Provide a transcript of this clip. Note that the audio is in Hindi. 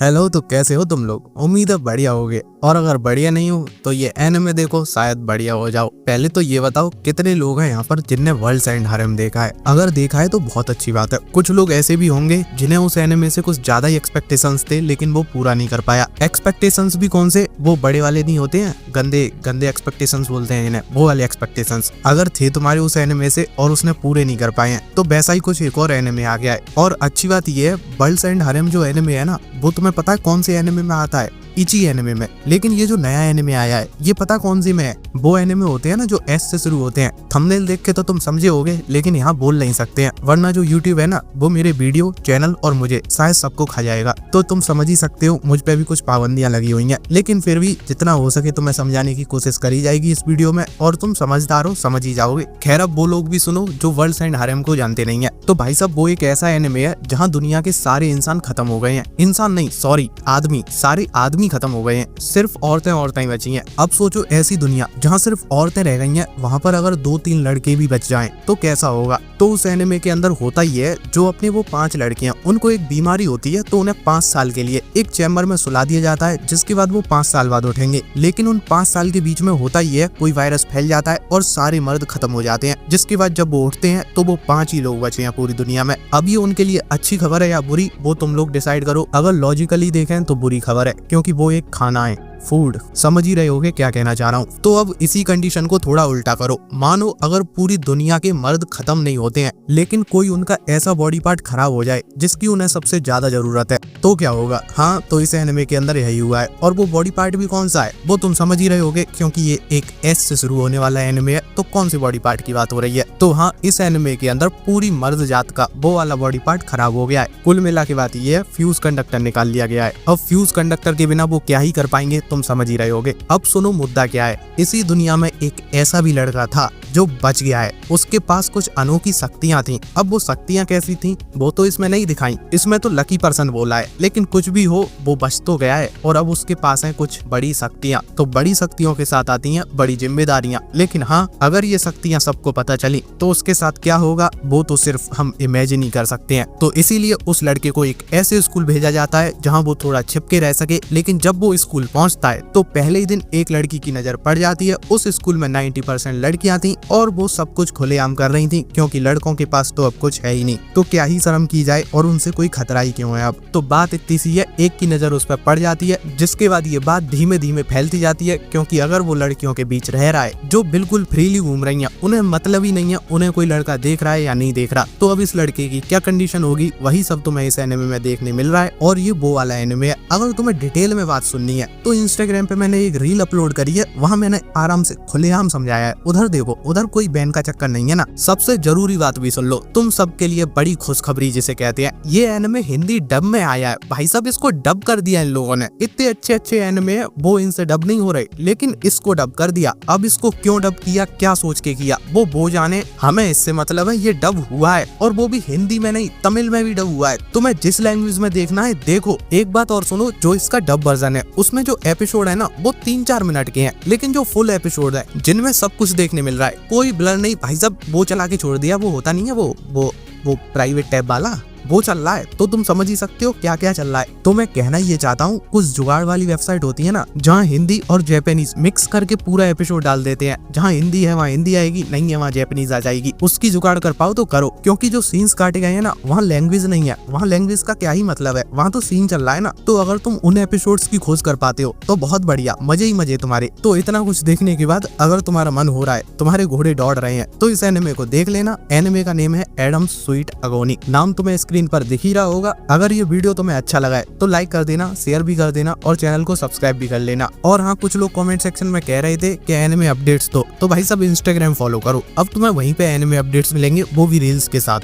हेलो, तो कैसे हो तुम लोग। उम्मीद है बढ़िया होगे, और अगर बढ़िया नहीं हो तो ये एनिमे देखो, शायद बढ़िया हो जाओ। पहले तो ये बताओ कितने लोग हैं यहाँ पर जिनने वर्ल्ड्स एंड हारेम देखा है। अगर देखा है तो बहुत अच्छी बात है। कुछ लोग ऐसे भी होंगे जिन्हें उस एनिमे से कुछ ज्यादा ही एक्सपेक्टेशंस थे, लेकिन वो पूरा नहीं कर पाया। एक्सपेक्टेशंस भी कौन से, वो बड़े वाले नहीं होते हैं, गंदे गंदे एक्सपेक्टेशंस बोलते हैं इन्हें, वो वाले एक्सपेक्टेशंस अगर थे तुम्हारे उस एनिमे से और उसने पूरे नहीं कर पाए हैं, तो वैसा ही कुछ एक और एनिमे आ गया है। और अच्छी बात ये है, वर्ल्ड्स एंड हारेम जो एनिमे है ना, वो तुम्हें पता है कौन से एनिमे में आता है? इची एनिमे में। लेकिन ये जो नया एनिमे आया है, ये पता कौन सी में है? वो एनिमे होते हैं ना जो एस से शुरू होते हैं। थंबनेल देख के तो तुम समझे होगे, लेकिन यहाँ बोल नहीं सकते हैं, वरना जो यूट्यूब है ना, वो मेरे वीडियो चैनल और मुझे शायद सबको खा जाएगा। तो तुम समझ ही सकते हो, मुझ पे भी कुछ पाबंदियां लगी हुई हैं, लेकिन फिर भी जितना हो सके तुम्हें समझाने की कोशिश करी जाएगी इस वीडियो में, और तुम समझदार हो, समझ ही जाओगे। खैर, अब वो लोग भी सुनो जो वर्ल्ड्स एंड हारेम को जानते नहीं है। तो भाई साहब, वो एक ऐसा एनिमे है जहाँ दुनिया के सारे इंसान खत्म हो गए हैं। इंसान नहीं, सॉरी, आदमी, सारे आदमी खत्म हो गए हैं, सिर्फ औरतें ही बची हैं। अब सोचो, ऐसी दुनिया जहाँ सिर्फ औरतें रह गई हैं, वहाँ पर अगर 2-3 लड़के भी बच जाएं तो कैसा होगा। तो उस एनिमे के अंदर होता ही है, जो अपने वो 5 लड़कियां, उनको एक बीमारी होती है, तो उन्हें 5 साल के लिए एक चैम्बर में सुला दिया जाता है, जिसके बाद वो 5 साल बाद उठेंगे। लेकिन उन 5 साल के बीच में होता ही है, कोई वायरस फैल जाता है और सारे मर्द खत्म हो जाते हैं, जिसके बाद जब वो उठते हैं तो वो 5 ही लोग बचे हैं पूरी दुनिया में। अब ये उनके लिए अच्छी खबर है या बुरी, वो तुम लोग डिसाइड करो। अगर लॉजिकली देखें तो बुरी खबर है, क्योंकि वो एक खाना है, फूड। समझ ही रहे होगे क्या कहना चाह रहा हूँ। तो अब इसी कंडीशन को थोड़ा उल्टा करो। मानो अगर पूरी दुनिया के मर्द खत्म नहीं होते हैं, लेकिन कोई उनका ऐसा बॉडी पार्ट खराब हो जाए जिसकी उन्हें सबसे ज्यादा जरूरत है, तो क्या होगा? हाँ, तो इस एनिमे के अंदर यही हुआ है। और वो बॉडी पार्ट भी कौन सा है, वो तुम समझ ही रहे होगे, क्योंकि ये एक एस से शुरू होने वाला एनिमे है। तो कौन सी बॉडी पार्ट की बात हो रही है? तो हाँ, इस एनिमे के अंदर पूरी मर्द जात का वो वाला बॉडी पार्ट खराब हो गया है। कुल मिला के बात ये है, फ्यूज कंडक्टर निकाल लिया गया है। अब फ्यूज कंडक्टर के बिना वो क्या ही कर पाएंगे, तुम समझ ही रहे होगे। अब सुनो मुद्दा क्या है। इसी दुनिया में एक ऐसा भी लड़का था जो बच गया है। उसके पास कुछ अनोखी शक्तियां थी। अब वो शक्तियां कैसी थी वो तो इसमें नहीं दिखाई, इसमें तो लकी पर्सन बोला है। लेकिन कुछ भी हो, वो बच तो गया है, और अब उसके पास है कुछ बड़ी शक्तियां। तो बड़ी शक्तियों के साथ आती हैं बड़ी जिम्मेदारियां। लेकिन हाँ, अगर ये शक्तियां सबको पता चली तो उसके साथ क्या होगा, वो तो सिर्फ हम इमेजिन ही कर सकते हैं। तो इसीलिए उस लड़के को एक ऐसे स्कूल भेजा जाता है जहाँ वो थोड़ा छिपके रह सके। लेकिन जब वो स्कूल पहुंचता है तो पहले ही दिन एक लड़की की नजर पड़ जाती है। उस स्कूल में 90% लड़कियां थी, और वो सब कुछ खुलेआम कर रही थी, क्योंकि लड़कों के पास तो अब कुछ है ही नहीं, तो क्या ही शर्म की जाए, और उनसे कोई खतरा ही क्यों है। अब तो बात इतनी सी है, एक की नजर उस पर पड़ जाती है, जिसके बाद ये बात धीमे धीमे फैलती जाती है। क्योंकि अगर वो लड़कियों के बीच रह रहा है जो बिल्कुल फ्रीली घूम रही है, उन्हें मतलब ही नहीं है उन्हें कोई लड़का देख रहा है या नहीं देख रहा, तो अब इस लड़के की क्या कंडीशन होगी, वही सब तुम्हें इस एनिमे में देखने मिल रहा है। और ये वो वाला एनिमे है। अगर तुम्हें डिटेल में बात सुननी है तो इंस्टाग्राम पे मैंने एक रील अपलोड करी है, वहाँ मैंने आराम से खुलेआम समझाया है, उधर देखो। उधर कोई बैन का चक्कर नहीं है ना। सबसे जरूरी बात भी सुन लो, तुम सबके लिए बड़ी खुशखबरी जिसे कहते हैं, ये एनिमे हिंदी डब में आया है। भाई साहब, इसको डब कर दिया इन लोगों ने। इतने अच्छे अच्छे एनिमे है, वो इनसे डब नहीं हो रहे, लेकिन इसको डब कर दिया। अब इसको क्यों डब किया, क्या सोच के किया, वो जाने, हमें इससे मतलब है। ये डब हुआ है, और वो भी हिंदी में नहीं, तमिल में भी डब हुआ है। तुम्हें जिस लैंग्वेज में देखना है देखो। एक बात और सुनो, जो इसका डब वर्जन है उसमें जो एपिसोड है ना, वो 3-4 मिनट के हैं, लेकिन जो फुल एपिसोड है जिनमें सब कुछ देखने मिल रहा है, कोई ब्लर नहीं। भाई साहब, वो चला के छोड़ दिया, वो होता नहीं है वो प्राइवेट टैब वाला, वो चल रहा है। तो तुम समझ ही सकते हो क्या क्या चल रहा है। तो मैं कहना ये चाहता हूँ, कुछ जुगाड़ वाली वेबसाइट होती है ना, जहाँ हिंदी और जापानीज मिक्स करके पूरा एपिसोड डाल देते हैं। जहाँ हिंदी है वहाँ हिंदी आएगी, नहीं है वहाँ जापानीज आ जाएगी। उसकी जुगाड़ कर पाओ तो करो, क्योंकि जो सीन्स काटे गए हैं ना, वहाँ लैंग्वेज नहीं है। वहाँ लैंग्वेज का क्या ही मतलब है, वहाँ तो सीन चल रहा है ना। तो अगर तुम उन एपिसोड्स की खोज कर पाते हो तो बहुत बढ़िया, मजे ही मजे तुम्हारे। तो इतना कुछ देखने के बाद अगर तुम्हारा मन हो रहा है, तुम्हारे घोड़े दौड़ रहे हैं, तो इस एनिमे को देख लेना। एनिमे का नेम है एडम्स स्वीट अगोनी। नाम तुम्हें स्क्रीन पर दिख ही रहा होगा। अगर ये वीडियो तुम्हें अच्छा लगा है तो लाइक कर देना, शेयर भी कर देना, और चैनल को सब्सक्राइब भी कर लेना। और हाँ, कुछ लोग कमेंट सेक्शन में कह रहे थे कि एनिमे अपडेट्स दो, तो भाई सब इंस्टाग्राम फॉलो करो। अब तुम्हें वहीं पे एनिमे अपडेट्स मिलेंगे, वो भी रील्स के साथ।